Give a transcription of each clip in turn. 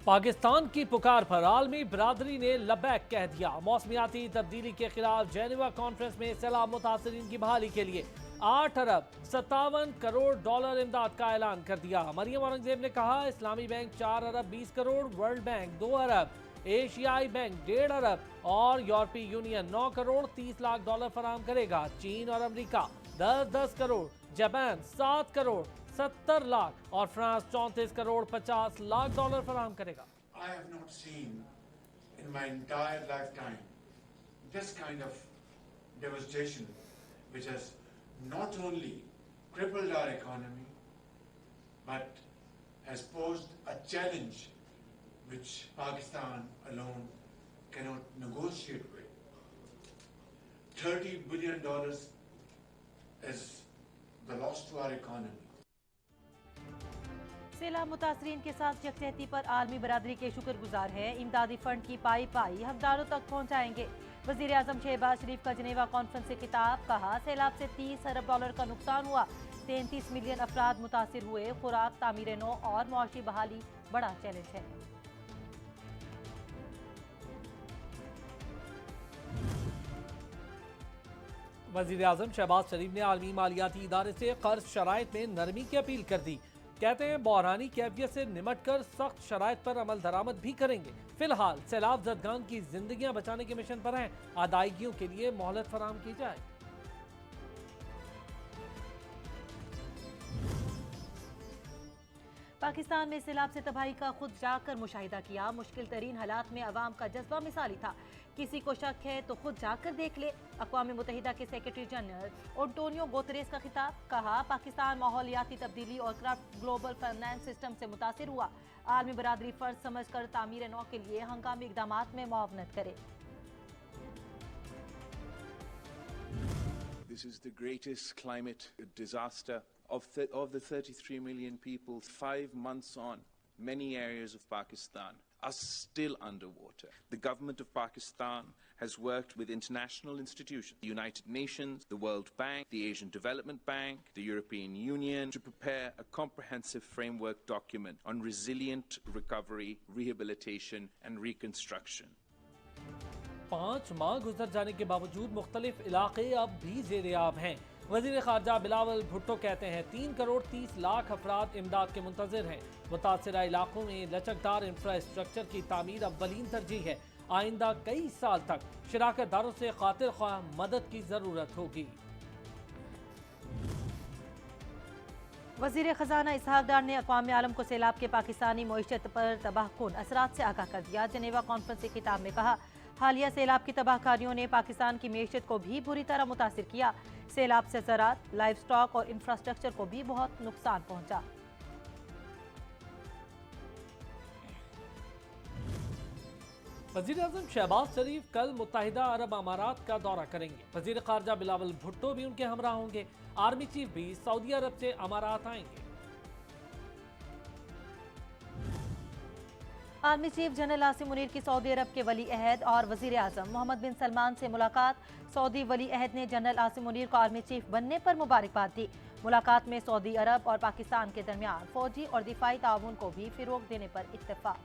पाकिस्तान की पुकार पर आलमी बरादरी ने लब्बैक कह दिया। मौसमियाती तब्दीली के खिलाफ जेनेवा कॉन्फ्रेंस में सैलाब मुतासरीन की बहाली के लिए 8 अरब 57 करोड़ डॉलर इमदाद का ऐलान कर दिया। मरियम औरंगजेब ने कहा, इस्लामी बैंक 4 अरब 20 करोड़, वर्ल्ड बैंक 2 अरब, एशियाई बैंक 1.5 अरब और यूरोपीय यूनियन 9 करोड़ 30 लाख डॉलर फराहम करेगा। चीन और अमेरिका 10-10 करोड़, जापान 7 करोड़ 70 लाख और फ्रांस 34 करोड़ 50 लाख डॉलर फराहम करेगा। I have not seen in my entire lifetime this kind of devastation which has not only crippled our economy but has posed a challenge which Pakistan alone cannot negotiate with. $30 billion is the loss to our economy. सैलाब मुतासरीन के साथ यकजहती पर आलमी बरादरी के शुक्रगुजार हैं। इमदादी fund की पाई पाई हकदारों तक पहुँचाएंगे। वज़ीर आज़म शहबाज शरीफ का जनेवा कॉन्फ्रेंस से खिताब, कहा सैलाब से 30 अरब डॉलर का नुकसान हुआ, 33 मिलियन अफराद मुतासिर हुए। खुराक, तामीर नौ और मुआशी बहाली बड़ा चैलेंज है। वज़ीर आज़म शहबाज शरीफ ने आलमी मालियाती इदारे से कर्ज शराइत में नरमी की अपील कर दी। कहते हैं, बहरानी कैफियत से निमट कर सख्त शराइत पर अमल दरामद भी करेंगे। फिलहाल सैलाब ज़दगान की जिंदगियां बचाने के मिशन पर हैं। अदायगियों के लिए मोहलत फराहम की जाए। पाकिस्तान में सैलाब से तबाही का खुद जाकर मुशाहिदा किया। मुश्किल तरीन हालात में अवाम का जज्बा मिसाली था। किसी को शक है तो खुद जाकर देख ले। अक़वाम मुत्तहिदा के सेक्रेटरी जनरल एंटोनियो गुतेरेस का खिताब, कहा पाकिस्तान माहौलियाती तब्दीली और करप्ट ग्लोबल फाइनेंस सिस्टम से मुतासिर हुआ। आलमी बरादरी फर्ज समझ कर तामीर नौ के लिए हंगामी इक़दामात में मुआवनत करे। This is the greatest climate disaster of the 33 million people. 5 months on, many areas of Pakistan are still underwater. The government of Pakistan has worked with international institutions, the United Nations, the World Bank, the Asian Development Bank, the European Union, to prepare a comprehensive framework document on resilient recovery, rehabilitation and reconstruction. 5 माह गुजर जाने के बावजूद मुख्तलिफ इलाके अब भी ज़ेर-ए-आब हैं। वज़ीर ख़ारजा बिलावल भुट्टो कहते हैं, 3 करोड़ 30 लाख अफराद इमदाद के मुंतज़िर हैं। मुतासिरा इलाकों में लचकदार इंफ्रास्ट्रक्चर की तामीर अव्वलीन तरजीह है। आइंदा कई साल तक शराकत दारों से खातिर ख्वाह मदद की ज़रूरत होगी। वज़ीर ख़जाना इसहाक़ डार ने अक़वाम आलम को सैलाब के पाकिस्तानी मईशत पर तबाहकुन असरात से आगाह कर दिया। जनेवा कॉन्फ्रेंस के खिताब में कहा, हालिया सैलाब की तबाहकारियों ने पाकिस्तान की मईशत को भी बुरी तरह मुतासिर किया। सैलाब से ज़राअत, लाइव स्टॉक और इंफ्रास्ट्रक्चर को भी बहुत नुकसान पहुंचा। वज़ीर आज़म शहबाज शरीफ कल मुत्तहिदा अरब अमारात का दौरा करेंगे। वज़ीर ख़ारजा बिलावल भुट्टो भी उनके हमरा होंगे। आर्मी चीफ भी सऊदी अरब से अमारात आएंगे। Army chief general Asim Munir की सऊदी अरब के वली अहद और वज़ीर आज़म मोहम्मद बिन सलमान से मुलाकात। सऊदी वली अहद ने जनरल आसिम मुनीर को आर्मी चीफ बनने पर मुबारकबाद दी। मुलाकात में सऊदी अरब और पाकिस्तान के दरमियान फौजी और दिफाई ताउन को भी फ़िरोग देने पर इत्तेफाक।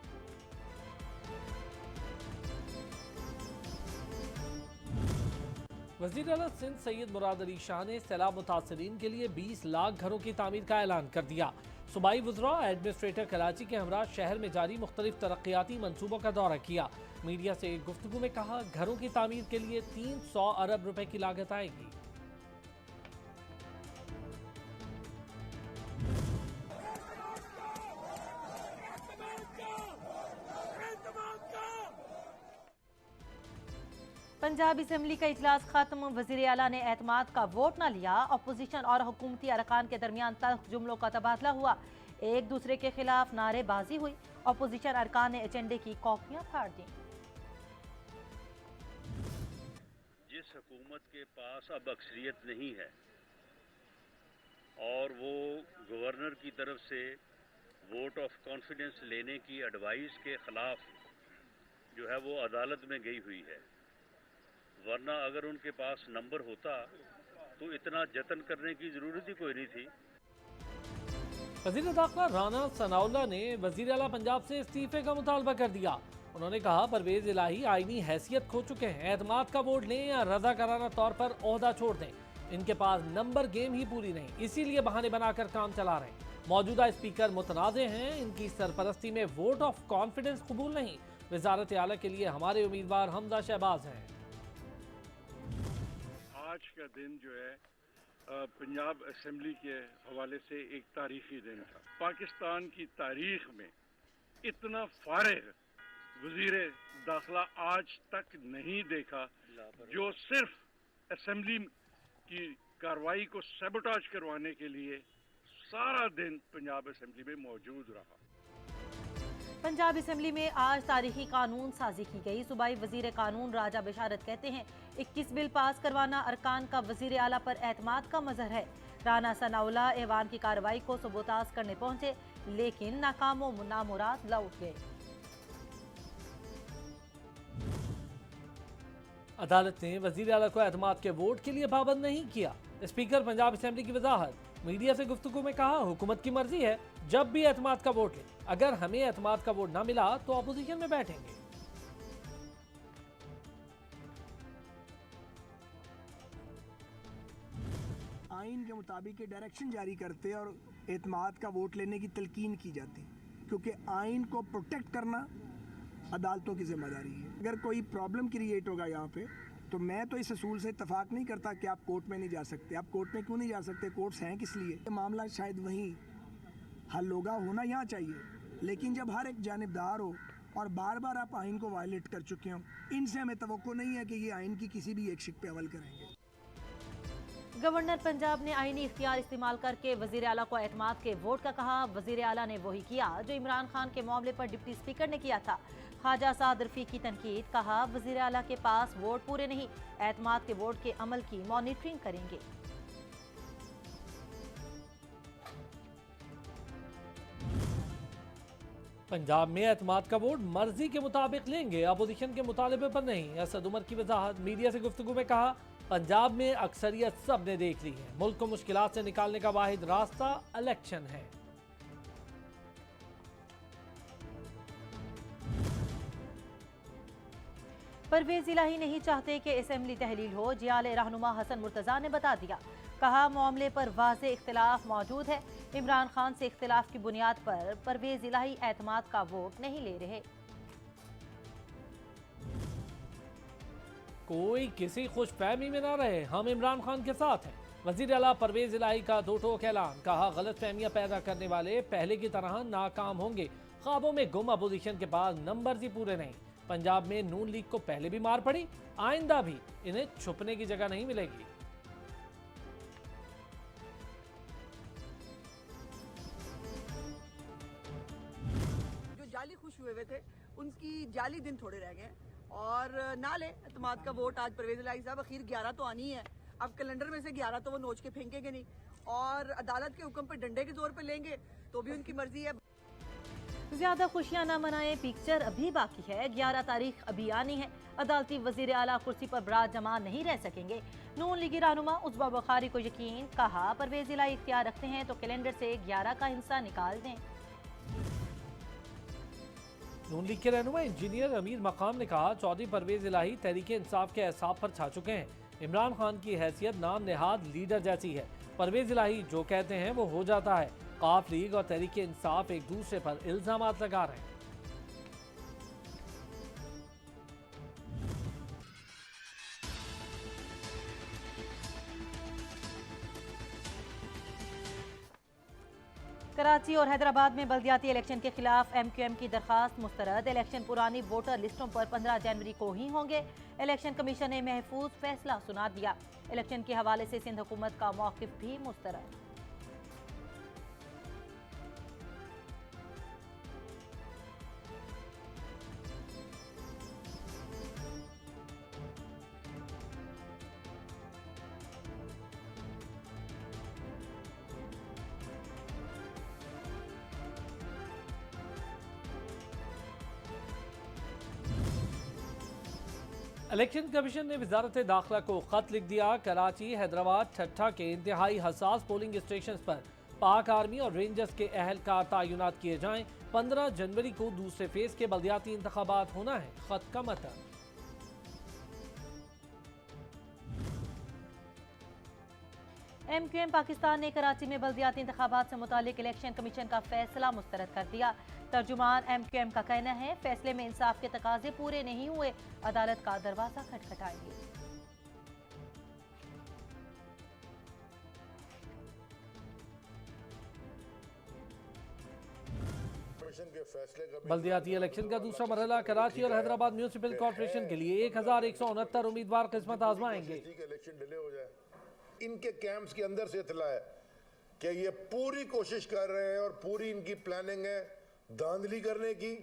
वज़ीर आला सिंध सैयद मुराद अली शाह ने सैलाब मुतासरीन के लिए 20 लाख घरों की तामीर का ऐलान कर दिया। सूबाई वज़रा एडमिनिस्ट्रेटर कराची के हमरा शहर में जारी मुख्तलिफ तरक्याती मनसूबों का दौरा किया। मीडिया से एक गुफ्तगू में कहा, घरों की तामीर के लिए 300 अरब रुपए की लागत आएगी। पंजाब असम्बली का इजलास खत्म। वज़ीर आला ने एतमाद का वोट न लिया। अपोजिशन और हुकूमती अरकान के दरमियान तल्ख जुमलों का तबादला हुआ। एक दूसरे के खिलाफ नारेबाजी हुई। अपोजिशन अरकान ने एजेंडे की कॉपियां फाड़ दी। जिस हुकूमत के पास अब अक्सरियत नहीं है और वो गवर्नर की तरफ से वोट ऑफ कॉन्फिडेंस लेने की एडवाइस के खिलाफ जो है वो अदालत में गई हुई है, वरना अगर उनके पास नंबर होता तो इतना जतन करने की जरूरत ही कोई नहीं थी। वजीर दाखिला राना सनाउल्लाह ने वजीर आला पंजाब से इस्तीफे का मुतालबा कर दिया। उन्होंने कहा परवेज इलाही आईनी हैसियत खो चुके हैं, एतमाद का वोट लें या रजाकाराना तौर पर ओहदा छोड़ दें। इनके पास नंबर गेम ही पूरी नहीं, इसीलिए बहाने बनाकर काम चला रहे हैं। मौजूदा स्पीकर मुतनाज़े हैं, इनकी सरपरस्ती में वोट ऑफ कॉन्फिडेंस कबूल नहीं। वजारत आला के लिए हमारे उम्मीदवार हमजा शहबाज हैं। आज का दिन जो है पंजाब असेंबली के हवाले से एक तारीखी दिन था। पाकिस्तान की तारीख में इतना फारिग वजीर दाखिला आज तक नहीं देखा, जो सिर्फ असेंबली की कार्रवाई को सैबोटाज करवाने के लिए सारा दिन पंजाब असेंबली में मौजूद रहा। पंजाब असेंबली में आज तारीखी कानून साजी की गई। सूबाई वजीर कानून राजा बिशारत कहते हैं 21 बिल पास करवाना अरकान का वजीर आला पर एतमाद का मजहर है। राना सनाउल्लाह ऐवान की कार्रवाई को सबोताज करने पहुंचे, लेकिन नाकाम व नामुराद लौट गए। अदालत ने वजीर आला को एतमाद के वोट के लिए पाबंद नहीं किया। स्पीकर पंजाब असेंबली की वजाहत, मीडिया से गुफ्तगू में कहा हुकूमत की मर्जी है, जब भी एतमाद का वोट ले, अगर हमें एतमाद का वोट ना मिला तो अपोजिशन में बैठेंगे। आइन के मुताबिक ये डायरेक्शन जारी करते और एतमाद का वोट लेने की तलकीन की जाती, क्योंकि आइन को प्रोटेक्ट करना अदालतों की जिम्मेदारी है। अगर कोई प्रॉब्लम क्रिएट होगा यहाँ पे, तो मैं तो इस असूल से इत्तफाक नहीं करता कि आप कोर्ट में नहीं जा सकते। आप कोर्ट में क्यों नहीं जा सकते? कोर्ट्स हैं किस लिए? ये मामला शायद वहीं हल होगा, होना यहाँ चाहिए। लेकिन जब हर एक जानिबदार हो और बार बार आप आइन को वायलेट कर चुके हो, इनसे हमें तवक्को नहीं है कि ये आइन की किसी भी एक शिक पे अमल करेंगे। गवर्नर पंजाब ने आईनी इख्तियार इस्तेमाल करके वजीर आला को एतमाद के वोट का कहा। वजीर आला ने वही किया जो इमरान खान के मामले पर डिप्टी स्पीकर ने किया था। ख्वाजा साद रफी की तनकीद, कहा वजीर आला के पास वोट पूरे नहीं, एतमाद के वोट के अमल की मॉनिटरिंग करेंगे। पंजाब में एतमाद का वोट मर्जी के मुताबिक लेंगे, अपोजिशन के मुतालबे पर नहीं। असद उमर की वजाहत, मीडिया से गुफ्तगू में कहा पंजाब में अक्सरियत सब ने देख ली है, मुल्क को मुश्किलात से निकालने का वाहिद रास्ता इलेक्शन है। परवेज इलाही नहीं चाहते कि असेंबली तहलील हो, जियाले रहनुमा हसन मुर्तजा ने बता दिया। कहा मामले पर वाज़े इख्तिलाफ मौजूद है। इमरान खान से इख्तिलाफ की बुनियाद पर परवेज इलाही एतमाद का वोट नहीं ले रहे। कोई किसी खुशफहमी में ना रहे, हम इमरान खान के साथ हैं। वजीर आला परवेज इलाही का दो टोक ऐलान, कहा गलत फहमियां पैदा करने वाले पहले की तरह नाकाम होंगे। ख्वाबों में गुम अपोजिशन के पास नंबर ही पूरे नहीं। पंजाब में नून लीग को पहले भी मार पड़ी, आइंदा भी इन्हें छुपने की जगह नहीं मिलेगी। जो जाली खुश हुए थे उनकी जाली दिन थोड़े रह गए और ना ले एतमाद का वोट। आज परवेज इलाही साहब अखीर 11 तो आनी है, अब कैलेंडर में से 11 तो वो नोच के फेंकेंगे नहीं और अदालत के हुक्म पे डंडे के जोर पे लेंगे तो भी उनकी मर्जी है। ज्यादा खुशियां ना मनाएं, पिक्चर अभी बाकी है। 11 तारीख अभी आनी है। अदालती वजीर आला कुर्सी पर बरात जमा नहीं रह सकेंगे। नून लीगी रहनुमा उज़्मा बुखारी को यकीन, कहा परवेज इलाही इख्तियार रखते हैं तो कैलेंडर से 11 का हिस्सा निकाल दें। नून लीग के रहनुमा इंजीनियर अमीर मकाम ने कहा चौधरी परवेज इलाही तहरीक इंसाफ के एहसाब पर छा चुके हैं। इमरान खान की हैसियत नाम नेहाद लीडर जैसी है। परवेज इलाही जो कहते हैं वो हो जाता है। काफ लीग और तहरीक इंसाफ एक दूसरे पर इल्जामात लगा रहे हैं। कराची और हैदराबाद में बल्दियाती इलेक्शन के खिलाफ MQM की दरखास्त मुस्तरद। इलेक्शन पुरानी वोटर लिस्टों पर 15 जनवरी को ही होंगे। इलेक्शन कमीशन ने महफूज फैसला सुना दिया। इलेक्शन के हवाले से सिंध हुकूमत का मौक़िफ़ भी मुस्तरद। इलेक्शन कमीशन ने वजारत दाखिला को खत लिख दिया। कराची, हैदराबाद, ठट्ठा के इंतहाई हसास पोलिंग स्टेशन पर पाक आर्मी और रेंजर्स के अहलकार तैनात किए जाएं। 15 जनवरी को दूसरे फेज के बल्दियाती इंतखाबात होना है खत का मतन। MQM पाकिस्तान ने कराची में बल्दियाती इंतखाबात से मुतालिक इलेक्शन कमीशन का फैसला मुस्तरद कर दिया। तर्जुमान MQM का कहना है फैसले में इंसाफ के तकाजे पूरे नहीं हुए, अदालत का दरवाजा खटखटाएंगे। बल्दियाती इलेक्शन का दूसरा मरहला कराची और हैदराबाद म्यूनिसिपल कॉर्पोरेशन के लिए 1169 उम्मीदवार किस्मत आजमाएंगे। इलेक्शन डिले हो जाए, इनके कैंप्स के अंदर से इतला है कि ये पूरी कोशिश कर रहे हैं और पूरी इनकी प्लानिंग है धांधली करने की।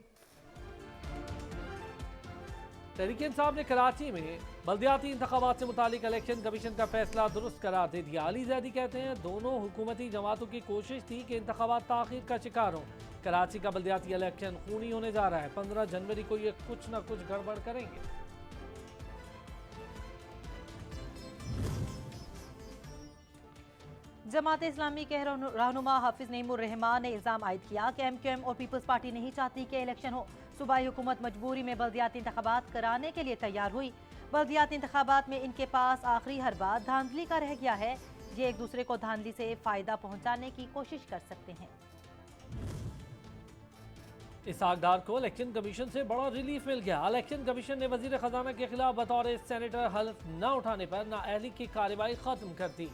तहरीक इंसाफ ने कराची में बल्दियाती इंतखाबात से मुतालिक इलेक्शन कमीशन का फैसला दुरुस्त करार दे दिया। अली जैदी कहते हैं दोनों हुकूमती जमातों की कोशिश थी कि इंतखाबात ताखीर का शिकार हो। कराची का बल्दियाती इलेक्शन खूनी होने जा रहा है। 15 जनवरी को ये कुछ न कुछ गड़बड़ करेंगे। जमात इस्लामी के रहनुमा हाफिज नईमुर रहमान ने इल्जाम आयद किया कि MQM और पीपल्स पार्टी नहीं चाहती कि इलेक्शन हो। सूबाई हुकूमत मजबूरी में बल्दियाती इंतखाबात कराने के लिए तैयार हुई। बल्दियाती इंतखाबात में इनके पास आखिरी हरबा धांधली का रह गया है। ये एक दूसरे को धांधली से फायदा पहुंचाने की कोशिश कर सकते हैं। इसहाक डार को इलेक्शन कमीशन से बड़ा रिलीफ मिल गया। इलेक्शन कमीशन ने वजीर खजाना के खिलाफ बतौर सेनेटर हल्फ न उठाने पर नाअहली की कार्रवाई खत्म कर दी।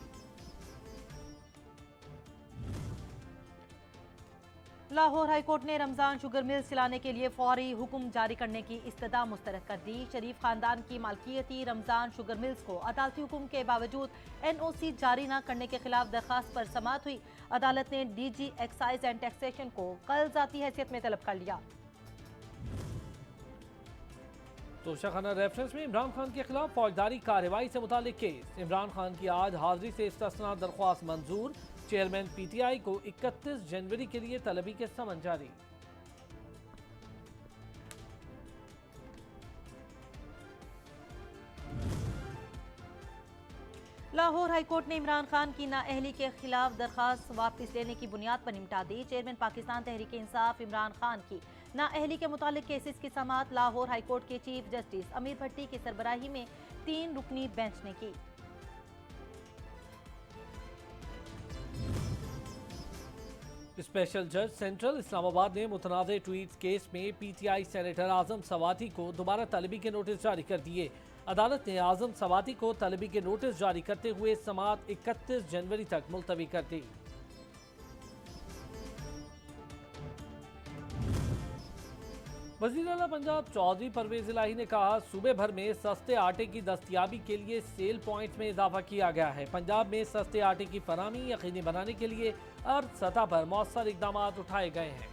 लाहौर हाईकोर्ट ने रमजान शुगर मिल्स चलाने के लिए फौरी हुक्म जारी करने की इस्तदा मुस्तरद कर दी। शरीफ खानदान की मालकियती रमजान शुगर मिल्स को अदालती हुक्म के बावजूद NOC जारी न करने के खिलाफ दरखास्त पर समाअत हुई। अदालत ने DG एक्साइज एंड टैक्सेशन को कल जाती हैसियत में तलब कर लिया। तोशाखाना रेफरेंस में इमरान खान के खिलाफ फौजदारी कार्रवाई से मुतालिक केस। इमरान खान की आज हाजिरी से इस्तिस्ना दरख्वास्त मंजूर। चेयरमैन PTI को 31 जनवरी के लिए तलबी के समन जारी। लाहौर हाईकोर्ट ने इमरान खान की नाअहली के खिलाफ दरखास्त वापस लेने की बुनियाद पर निपटा दी। चेयरमैन पाकिस्तान तहरीक इंसाफ इमरान खान की नाअहली के मुतालिक केसेस की समाअत लाहौर हाईकोर्ट के चीफ जस्टिस अमीर भट्टी की सरबराही में 3 रुकनी बेंच ने की। स्पेशल जज सेंट्रल इस्लामाबाद ने मुतनाज़ ट्वीट्स केस में PTI सेनेटर आजम सवाती को दोबारा तलबी के नोटिस जारी कर दिए। अदालत ने आजम सवाती को तलबी के नोटिस जारी करते हुए समाअत 31 जनवरी तक मुलतवी कर दी। वज़ीर आला पंजाब चौधरी परवेज इलाही ने कहा सूबे भर में सस्ते आटे की दस्तयाबी के लिए सेल पॉइंट्स में इजाफा किया गया है। पंजाब में सस्ते आटे की फराहमी यकीनी बनाने के लिए अर्ध सतह पर मौसर इकदाम उठाए गए हैं।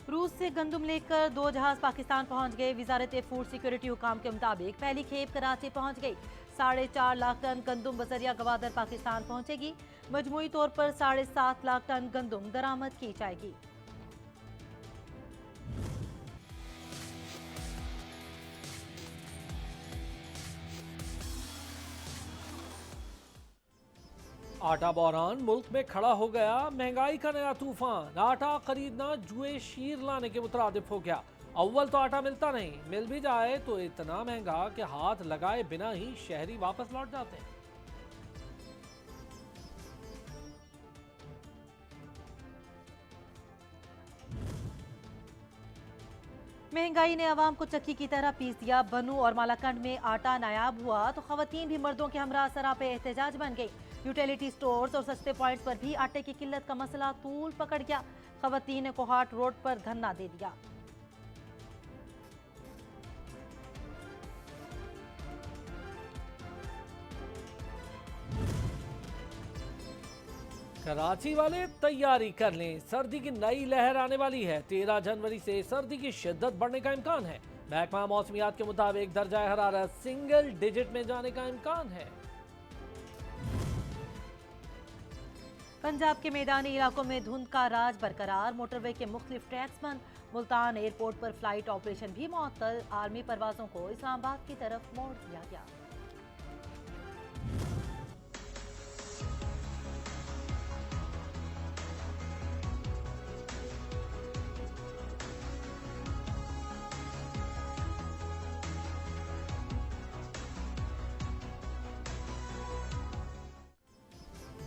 रूस से गंदुम लेकर 2 जहाज पाकिस्तान पहुंच गए। वजारत फूड सिक्योरिटी हुकाम के मुताबिक पहली खेप कराची पहुंच गई। 4.5 लाख टन गंदुम बजरिया गवादर पाकिस्तान पहुंचेगी। मजमूई तौर पर 7.5 लाख टन गंदुम दरामद की जाएगी। आटा बहरान मुल्क में खड़ा हो गया। महंगाई का नया तूफान। आटा खरीदना जुए शीर लाने के मुतरादिफ हो गया। अव्वल तो आटा मिलता नहीं, मिल भी जाए तो इतना महंगा कि हाथ लगाए बिना ही शहरी वापस लौट जाते हैं। महंगाई ने आवाम को चक्की की तरह पीस दिया। बनू और मालाकंड में आटा नायाब हुआ तो खवातीन भी मर्दों के हमरा सरापे एहतजाज बन गई। यूटिलिटी स्टोर्स और सस्ते पॉइंट्स पर भी आटे की किल्लत का मसला तूल पकड़ गया। खवातीन ने कोहाट रोड पर धरना दे दिया। कराची वाले तैयारी कर लें, सर्दी की नई लहर आने वाली है। 13 जनवरी से सर्दी की शिद्दत बढ़ने का इम्कान है। महकमा मौसमियात के मुताबिक दर्जा हरारत सिंगल डिजिट में जाने का इम्कान है। पंजाब के मैदानी इलाकों में धुंध का राज बरकरार, मोटरवे के मुख्तलिफ ट्रैक्स बंद। मुल्तान एयरपोर्ट पर फ्लाइट ऑपरेशन भी मुअत्तल, आर्मी परवाजों को इस्लामाबाद की तरफ मोड़ दिया गया।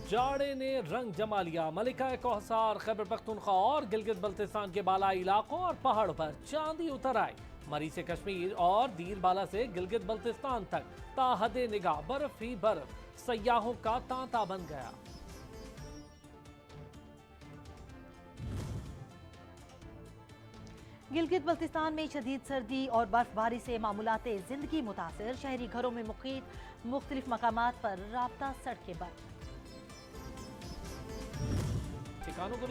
जाड़े ने रंग जमा लिया। मलिका कोहसार, खैबर पख्तूनख्वा और गिलगित बल्तिस्तान के बालाई इलाकों और पहाड़ों पर चांदी उतर आई। मरी से कश्मीर और दीरबाला से गिलगित बल्तिस्तान तक ताहदे निगाह बर्फ ही बर्फ, सयाहों का तांता बन गया। गिलगित बल्तिस्तान में शदीद सर्दी और बर्फबारी से मामूलाते जिंदगी मुतासिर, शहरी घरों में मुक़ीम मुख्तलिफ मकामात पर राब्ता सड़कें बंद। ठिकानों को